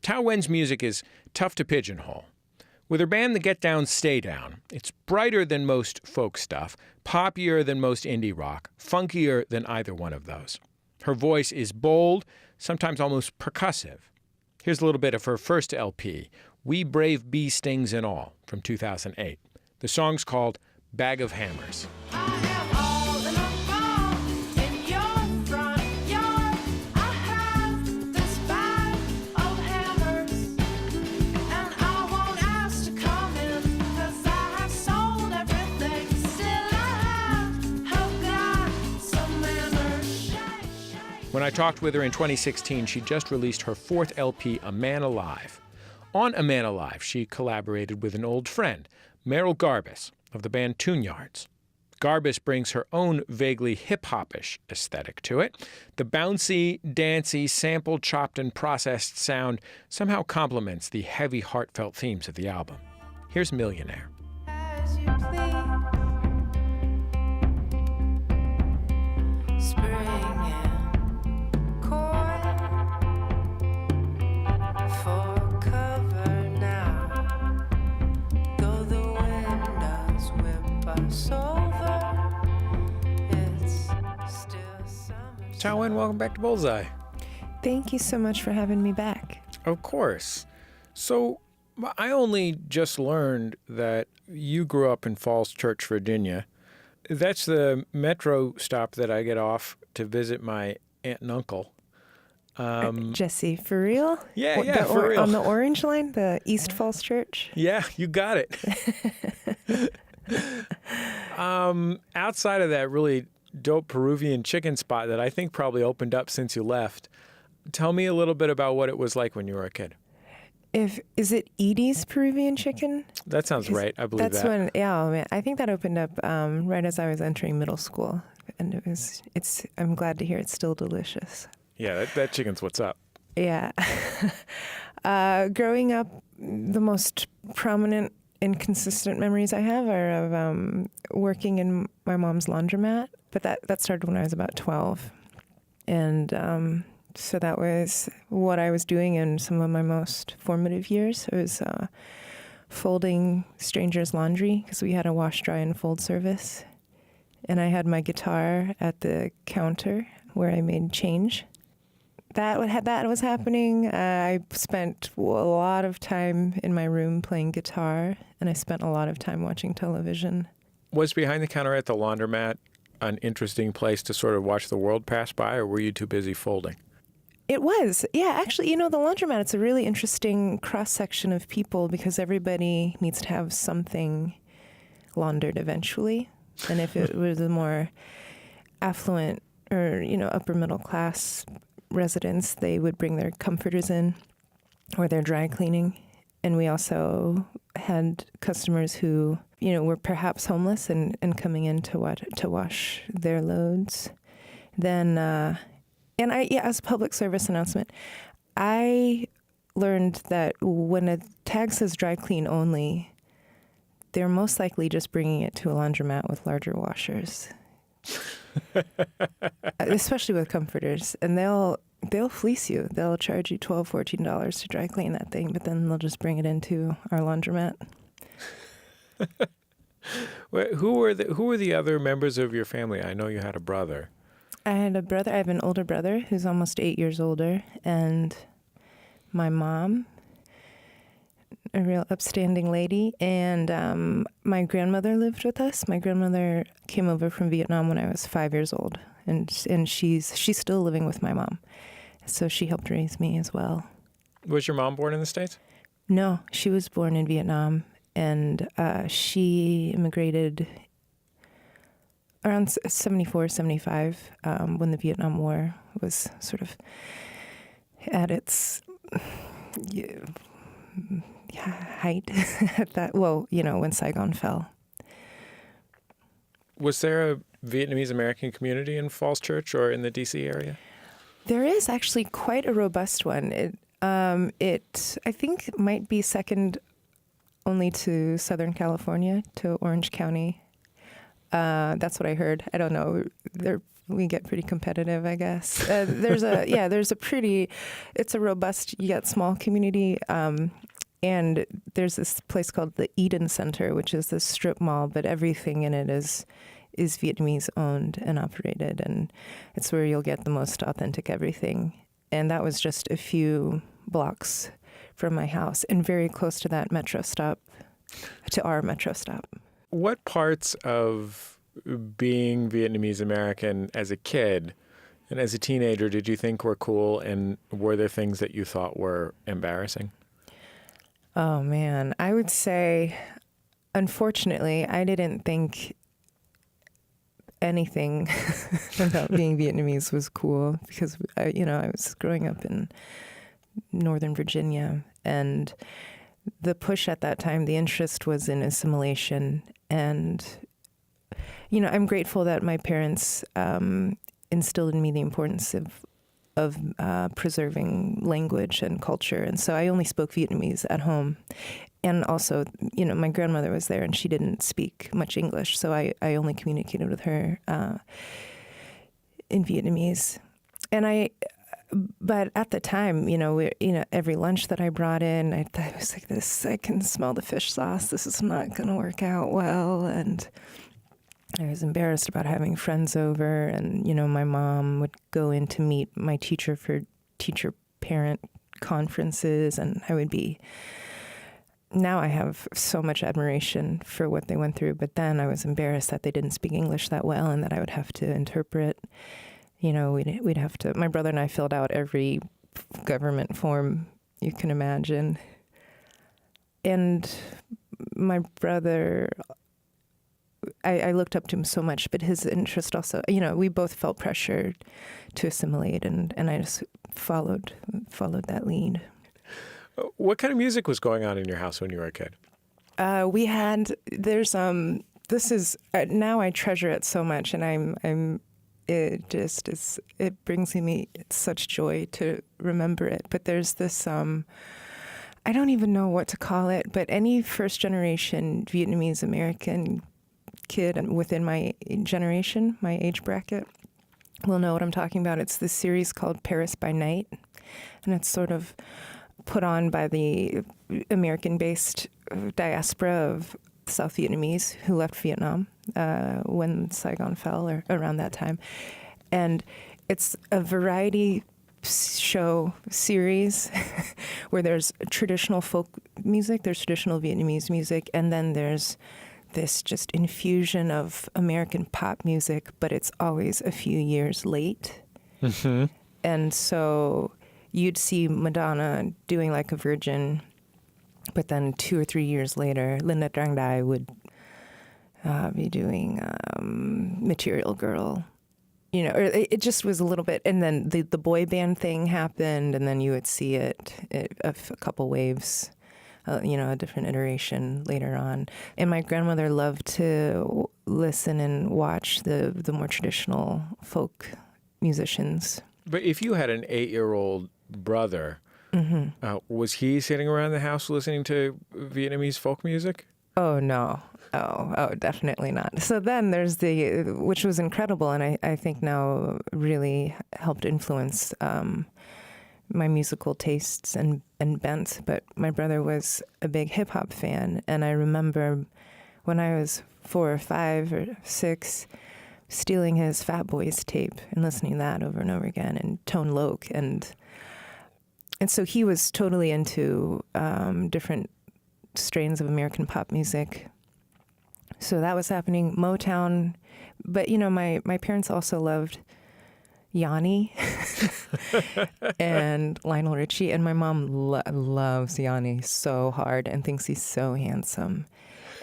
Thao Nguyen's music is tough to pigeonhole. With her band The Get Down, Stay Down, it's brighter than most folk stuff, poppier than most indie rock, funkier than either one of those. Her voice is bold, sometimes almost percussive. Here's a little bit of her first LP, We Brave Bee Stings and All, from 2008. The song's called Bag of Hammers. When I talked with her in 2016, she just released her fourth LP, A Man Alive. On A Man Alive, she collaborated with an old friend, Merrill Garbus, of the band Tune Yards. Garbus brings her own vaguely hip-hop-ish aesthetic to it. The bouncy, dancey, sampled, chopped, and processed sound somehow complements the heavy, heartfelt themes of the album. Here's Millionaire. As you please. Spring and coy for cover now. Though the windows whip us over, it's still summer. Thao Nguyen, welcome back to Bullseye. Thank you so much for having me back. Of course. So I only just learned that you grew up in Falls Church, Virginia. That's the metro stop that I get off to visit my aunt and uncle. Jesse, for real? Yeah, for real. On the Orange Line, the East Falls Church? Yeah, you got it. Outside of that really dope Peruvian chicken spot that I think probably opened up since you left, tell me a little bit about what it was like when you were a kid. Is it Edie's Peruvian chicken? That sounds right. I believe that's that. man, I think that opened up right as I was entering middle school, and I'm glad to hear it's still delicious. Yeah, that chicken's what's up. Yeah. Growing up, the most prominent and consistent memories I have are of working in my mom's laundromat, but that started when I was about 12, and so that was what I was doing in some of my most formative years. It was folding strangers' laundry because we had a wash, dry, and fold service. And I had my guitar at the counter where I made change. That was happening. I spent a lot of time in my room playing guitar, and I spent a lot of time watching television. Was behind the counter at the laundromat an interesting place to sort of watch the world pass by, or were you too busy folding? It was. Yeah, actually, the laundromat, it's a really interesting cross-section of people because everybody needs to have something laundered eventually. And if it was a more affluent or, upper middle class residents, they would bring their comforters in or their dry cleaning. And we also had customers who, were perhaps homeless and coming in to wash their loads. Then... And as a public service announcement, I learned that when a tag says dry clean only, they're most likely just bringing it to a laundromat with larger washers, especially with comforters. And they'll fleece you. They'll charge you $12, $14 to dry clean that thing, but then they'll just bring it into our laundromat. Who were the other members of your family? I know you had a brother. I had a brother. I have an older brother who's almost 8 years older, and my mom, a real upstanding lady, and my grandmother lived with us. My grandmother came over from Vietnam when I was 5 years old, and she's still living with my mom, so she helped raise me as well. Was your mom born in the States? No, she was born in Vietnam, and she immigrated around 74, 75, when the Vietnam War was sort of at its height, when Saigon fell. Was there a Vietnamese-American community in Falls Church or in the D.C. area? There is actually quite a robust one. It I think might be second only to Southern California, to Orange County. That's what I heard. I don't know. There we get pretty competitive, I guess. There's a pretty, it's a robust yet small community. And there's this place called the Eden Center, which is this strip mall, but everything in it is Vietnamese owned and operated. And it's where you'll get the most authentic everything. And that was just a few blocks from my house and very close to that metro stop, to our metro stop. What parts of being Vietnamese-American as a kid and as a teenager did you think were cool, and were there things that you thought were embarrassing? Oh, man. I would say, unfortunately, I didn't think anything about being Vietnamese was cool because, I was growing up in Northern Virginia, and the push at that time, the interest was in assimilation. And, I'm grateful that my parents instilled in me the importance of preserving language and culture. And so I only spoke Vietnamese at home. And also, my grandmother was there and she didn't speak much English. So I only communicated with her in Vietnamese. But at the time, every lunch that I brought in, I was like, I can smell the fish sauce. This is not going to work out well. And I was embarrassed about having friends over. And, my mom would go in to meet my teacher for teacher-parent conferences. And now I have so much admiration for what they went through. But then I was embarrassed that they didn't speak English that well and that I would have to interpret. We'd have to, my brother and I filled out every government form you can imagine. And my brother, I looked up to him so much, but his interest also, we both felt pressured to assimilate, and I just followed that lead. What kind of music was going on in your house when you were a kid? Now I treasure it so much, and it brings me such joy to remember it. But there's this, I don't even know what to call it, but any first generation Vietnamese-American kid within my generation, my age bracket, will know what I'm talking about. It's this series called Paris by Night, and it's sort of put on by the American-based diaspora of South Vietnamese who left Vietnam when Saigon fell, or around that time. And it's a variety show series where there's traditional folk music, there's traditional Vietnamese music, and then there's this just infusion of American pop music, but it's always a few years late. Mm-hmm. And so you'd see Madonna doing Like a Virgin, but then 2 or 3 years later, Linda Trang Dai would be doing Material Girl. Or it just was a little bit, and then the boy band thing happened, and then you would see it a couple waves, a different iteration later on. And my grandmother loved to listen and watch the more traditional folk musicians. But if you had an 8-year-old brother, mm-hmm. Was he sitting around the house listening to Vietnamese folk music? Oh, no. Oh, definitely not. So then there's which was incredible, and I think now really helped influence my musical tastes and bent. But my brother was a big hip-hop fan, and I remember when I was 4 or 5 or 6, stealing his Fat Boys tape and listening to that over and over again, and Tone Loc, and so he was totally into different strains of American pop music. So that was happening. Motown. But, my parents also loved Yanni and Lionel Richie. And my mom loves Yanni so hard and thinks he's so handsome.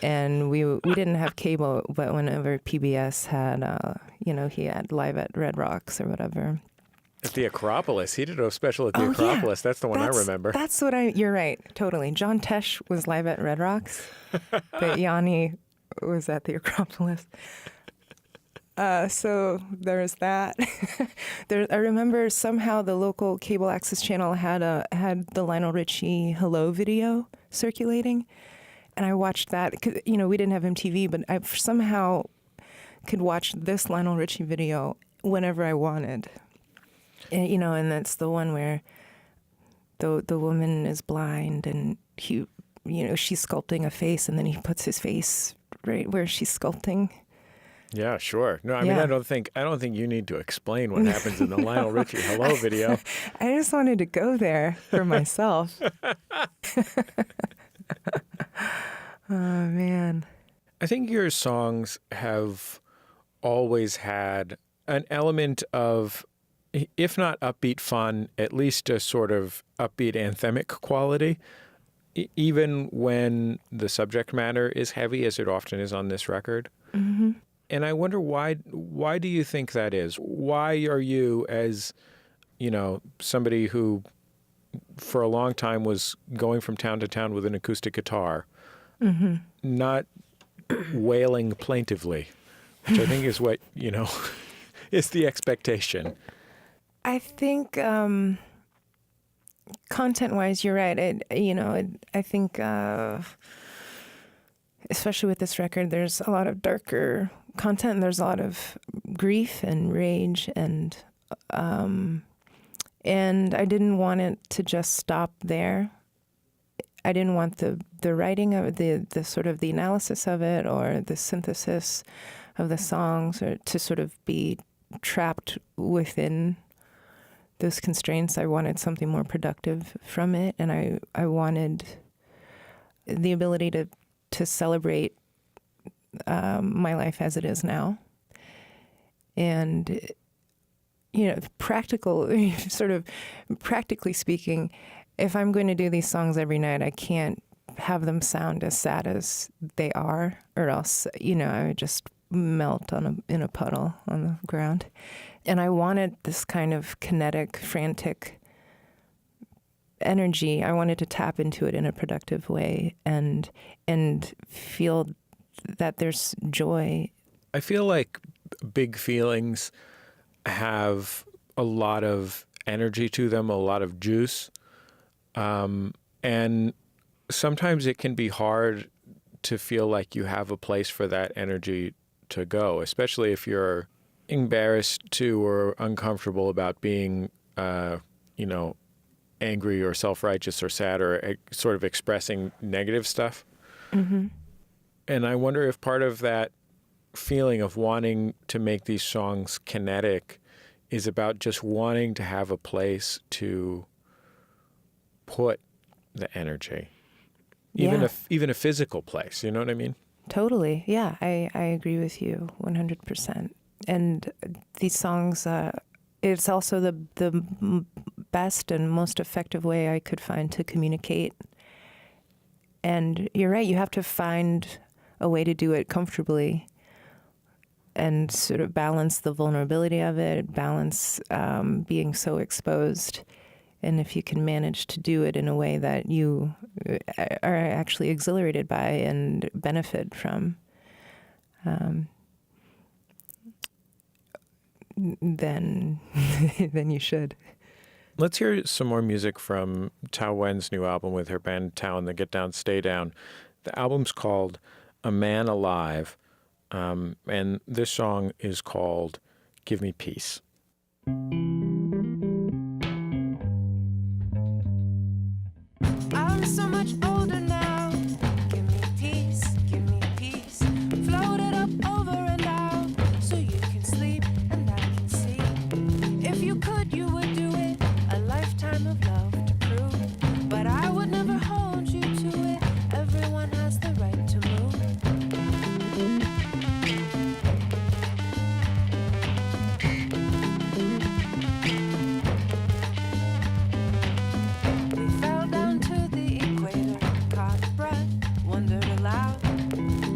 And we didn't have cable, but whenever PBS had, he had Live at Red Rocks or whatever. At the Acropolis. He did a special at the Acropolis. Yeah. That's the one I remember. That's what you're right. Totally. John Tesh was live at Red Rocks, but Yanni was at the Acropolis. So there's that. I remember somehow the local cable access channel had the Lionel Richie Hello video circulating, and I watched that. We didn't have MTV, but I somehow could watch this Lionel Richie video whenever I wanted. And, and that's the one where the woman is blind and he, she's sculpting a face and then he puts his face right where she's sculpting. Yeah, sure. No, I mean, I don't think you need to explain what happens in the Lionel Richie Hello video. I just wanted to go there for myself. Oh, man. I think your songs have always had an element of, if not upbeat fun, at least a sort of upbeat anthemic quality, even when the subject matter is heavy, as it often is on this record. Mm-hmm. And I wonder why do you think that is? Why are you, as, somebody who for a long time was going from town to town with an acoustic guitar, not wailing plaintively, which I think is what, is the expectation? I think content-wise, you're right. I think, especially with this record, there's a lot of darker content, and there's a lot of grief and rage, and I didn't want it to just stop there. I didn't want the writing of it, the sort of the analysis of it, or the synthesis of the songs, or to sort of be trapped within those constraints. I wanted something more productive from it, and I wanted the ability to celebrate my life as it is now. And, practically speaking, if I'm going to do these songs every night, I can't have them sound as sad as they are, or else, I would just melt in a puddle on the ground. And I wanted this kind of kinetic, frantic energy. I wanted to tap into it in a productive way and feel that there's joy. I feel like big feelings have a lot of energy to them, a lot of juice. And sometimes it can be hard to feel like you have a place for that energy to go, especially if you're embarrassed to or uncomfortable about being, angry or self-righteous or sad or sort of expressing negative stuff. Mm-hmm. And I wonder if part of that feeling of wanting to make these songs kinetic is about just wanting to have a place to put the energy, even a physical place. You know what I mean? Totally. Yeah, I agree with you 100%. And these songs, it's also the best and most effective way I could find to communicate. And you're right, you have to find a way to do it comfortably and sort of balance the vulnerability of it, balance being so exposed. And if you can manage to do it in a way that you are actually exhilarated by and benefit from, then you should. Let's hear some more music from Thao Nguyen's new album with her band Thao and the Get Down, Stay Down. The album's called A Man Alive, and this song is called Give Me Peace. I'm so much older now. Give me peace, float it up over and out, so you can sleep and I can see. If you could, you would do it. A lifetime of love to prove, but I would never hold you to it. Everyone has the right to move. We fell down to the equator, caught breath, wondered aloud.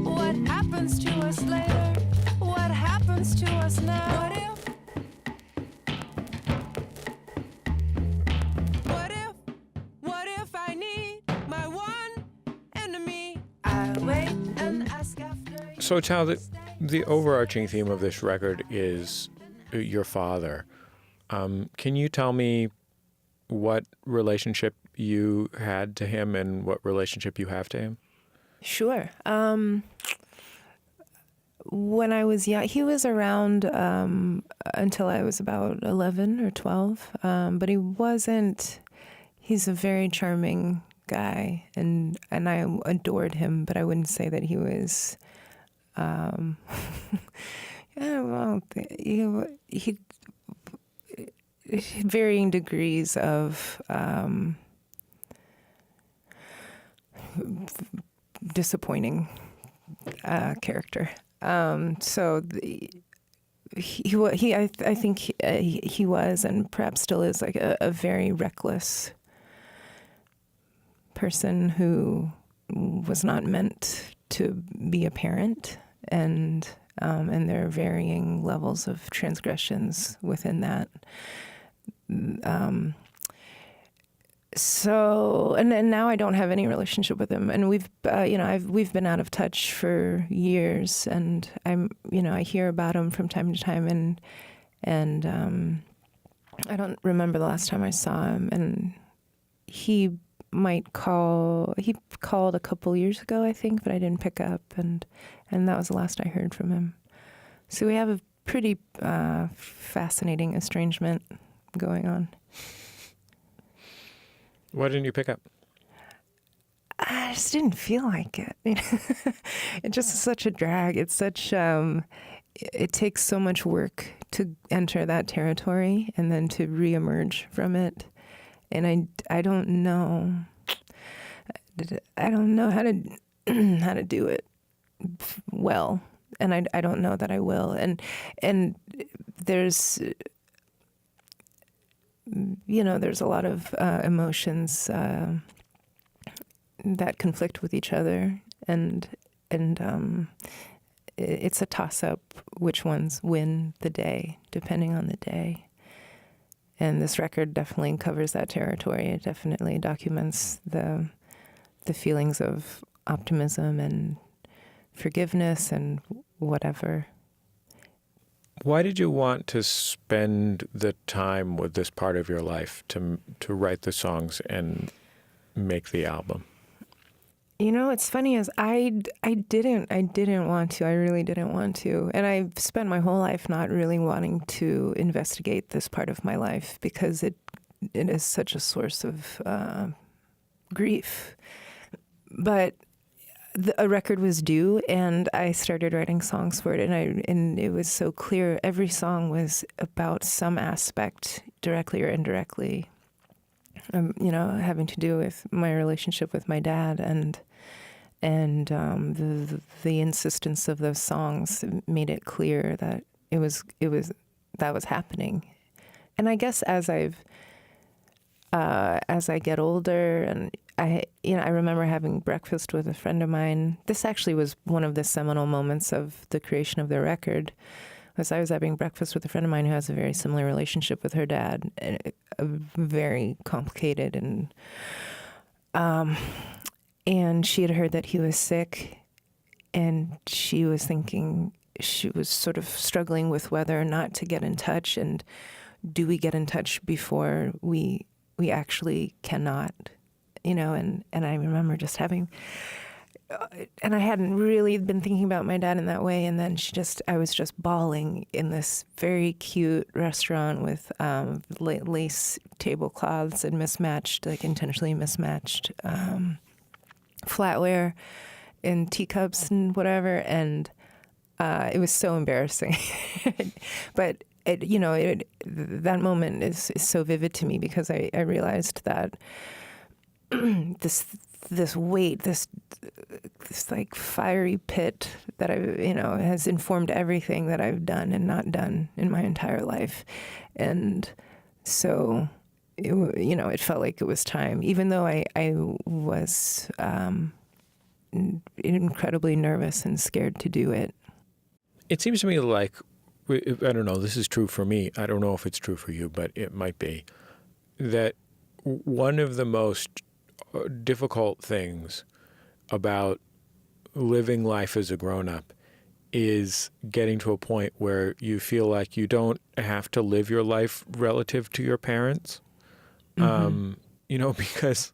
What happens to us later? What happens to us now? What if I need my one enemy? I wait and ask after. So, Thao, the overarching theme of this record is your father. Can you tell me what relationship you had to him and what relationship you have to him? Sure. When I was young, he was around until I was about 11 or 12, but he wasn't. He's a very charming guy, and I adored him, but I wouldn't say that he was. I don't know. He varying degrees of disappointing character. So I think he was, and perhaps still is, like a very reckless person who was not meant to be a parent, and there are varying levels of transgressions within that. So, and now I don't have any relationship with him, and we've been out of touch for years, and I hear about him from time to time, and I don't remember the last time I saw him, and he called a couple years ago, I think, but I didn't pick up, and that was the last I heard from him. So we have a pretty fascinating estrangement going on. Why didn't you pick up? I just didn't feel like it. It just is such a drag. It's such, it takes so much work to enter that territory and then to reemerge from it. And I don't know how to do it well. And I don't know that I will. And there's a lot of emotions that conflict with each other, and it's a toss-up which ones win the day, depending on the day. And this record definitely covers that territory. It definitely documents the feelings of optimism and forgiveness and whatever. Why did you want to spend the time with this part of your life to write the songs and make the album? It's funny is I didn't want to. I really didn't want to. And I've spent my whole life not really wanting to investigate this part of my life because it is such a source of grief. But a record was due, and I started writing songs for it, and it was so clear. Every song was about some aspect, directly or indirectly, having to do with my relationship with my dad, and the insistence of those songs made it clear that it was that was happening. And I guess as I get older, and I remember having breakfast with a friend of mine. This actually was one of the seminal moments of the creation of the record. Was I was having breakfast with a friend of mine who has a very similar relationship with her dad, a very complicated, and she had heard that he was sick, and she was thinking, she was sort of struggling with whether or not to get in touch, and do we get in touch before we actually cannot, and I remember just having, and I hadn't really been thinking about my dad in that way, and then I was just bawling in this very cute restaurant with lace tablecloths and intentionally mismatched flatware and teacups and whatever, and it was so embarrassing. But that moment is so vivid to me because I realized that this weight, this like fiery pit that has informed everything that I've done and not done in my entire life, and so it felt like it was time, even though I was incredibly nervous and scared to do it. It seems to me like, I don't know, this is true for me. I don't know if it's true for you, but it might be, that one of the most difficult things about living life as a grown-up is getting to a point where you feel like you don't have to live your life relative to your parents, because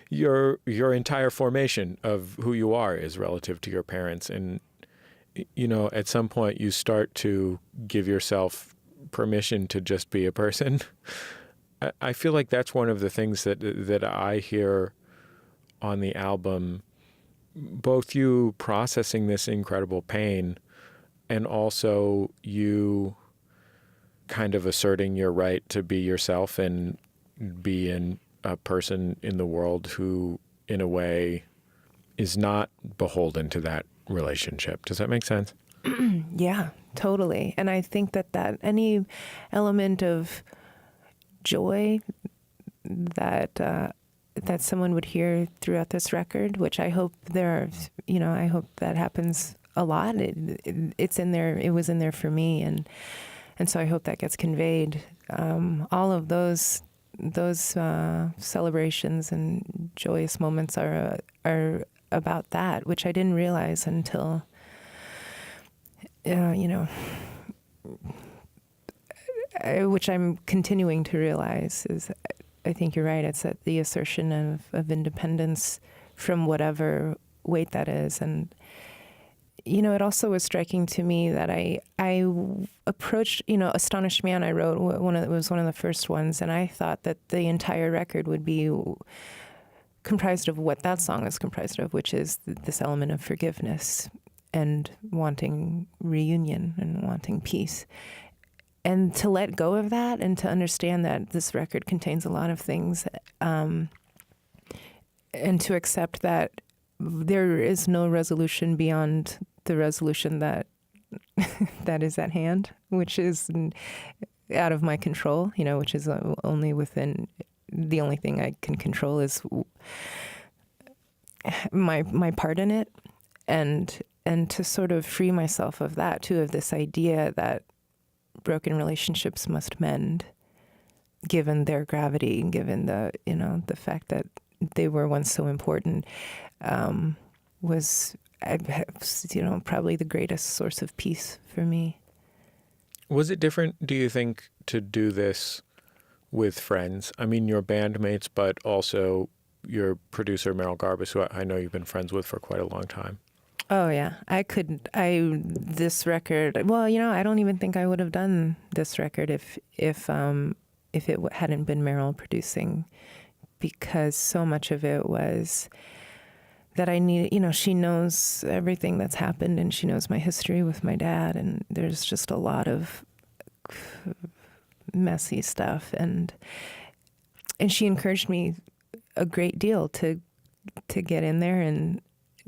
your entire formation of who you are is relative to your parents, and at some point you start to give yourself permission to just be a person. I feel like that's one of the things that I hear on the album, both you processing this incredible pain and also you kind of asserting your right to be yourself and be a person in the world who, in a way, is not beholden to that relationship. Does that make sense? Yeah, totally. And I think that any element of joy that that someone would hear throughout this record, which I hope I hope that happens a lot. It's in there. It was in there for me, and so I hope that gets conveyed. All of those celebrations and joyous moments are about that, which I didn't realize until which I'm continuing to realize is, I think you're right. It's that the assertion of independence from whatever weight that is. And, it also was striking to me that I approached, Estrangement I wrote, was one of the first ones, and I thought that the entire record would be comprised of what that song is comprised of, which is this element of forgiveness and wanting reunion and wanting peace. And to let go of that and to understand that this record contains a lot of things, and to accept that there is no resolution beyond the resolution that that is at hand, which is out of my control, which is only within, the only thing I can control is my part in it, and to sort of free myself of that too, of this idea that broken relationships must mend, given their gravity and given the fact that they were once so important, was probably the greatest source of peace for me. Was it different, do you think, to do this with friends? I mean, your bandmates, but also your producer, Merrill Garbus, who I know you've been friends with for quite a long time. Oh, yeah. This record, well, I don't even think I would have done this record if it hadn't been Merrill producing, because so much of it was that I need, she knows everything that's happened, and she knows my history with my dad, and there's just a lot of messy stuff, and she encouraged me a great deal to get in there and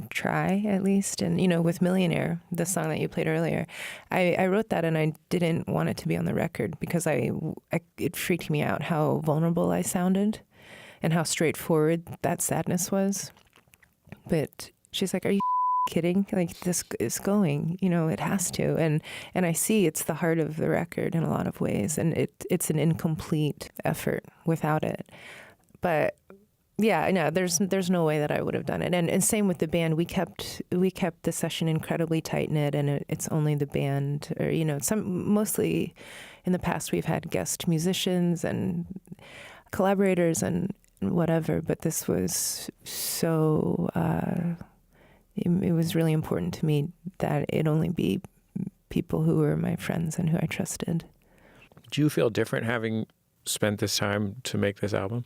try, at least. And with Millionaire, the song that you played earlier, I wrote that and I didn't want it to be on the record because it freaked me out how vulnerable I sounded and how straightforward that sadness was. But she's like, "Are you kidding? Like, this is going, it has to." And I see it's the heart of the record in a lot of ways, and it's an incomplete effort without it. But yeah, no, there's no way that I would have done it. And same with the band. We kept the session incredibly tight knit, and it's only the band, or mostly in the past we've had guest musicians and collaborators and whatever. But this was so. It was really important to me that it only be people who were my friends and who I trusted. Do you feel different having spent this time to make this album?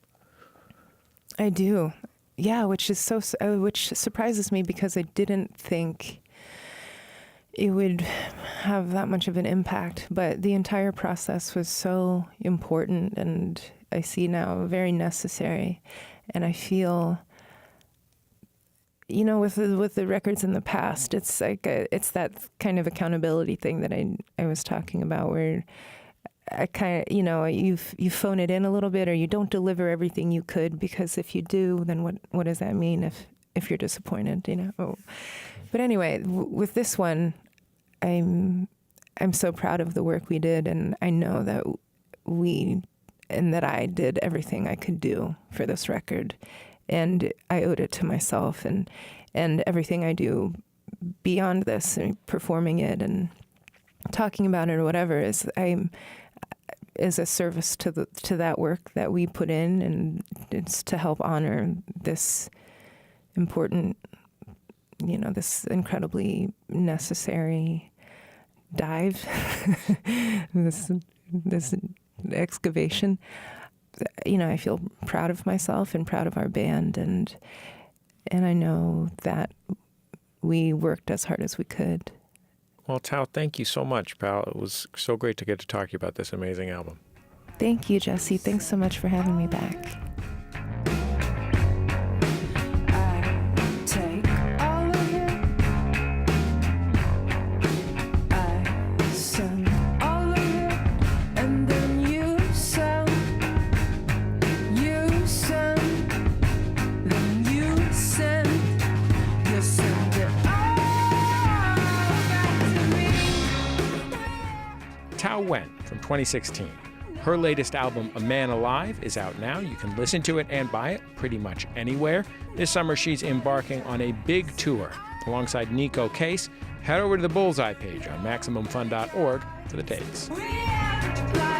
I do. Yeah, which surprises me because I didn't think it would have that much of an impact. But the entire process was so important, and I see now very necessary. And I feel, with the records in the past, it's like it's that kind of accountability thing that I was talking about, where I kind of, you phone it in a little bit, or you don't deliver everything you could, because if you do, then what does that mean if you're disappointed, Oh. But anyway, with this one, I'm so proud of the work we did, and I know that I did everything I could do for this record, and I owed it to myself, and everything I do beyond this, and performing it and talking about it or whatever, is a service to that work that we put in, and it's to help honor this important this incredibly necessary dive, this excavation. I feel proud of myself and proud of our band, and I know that we worked as hard as we could. Well, Thao, thank you so much, pal. It was so great to get to talk to you about this amazing album. Thank you, Jesse. Thanks so much for having me back. Take all of it. I send all of it, and then you send, then you send, you send it all back to me. Thao Nguyen from 2016. Her latest album, A Man Alive, is out now. You can listen to it and buy it pretty much anywhere. This summer, she's embarking on a big tour alongside Nico Case. Head over to the Bullseye page on MaximumFun.org for the dates. We have to fly.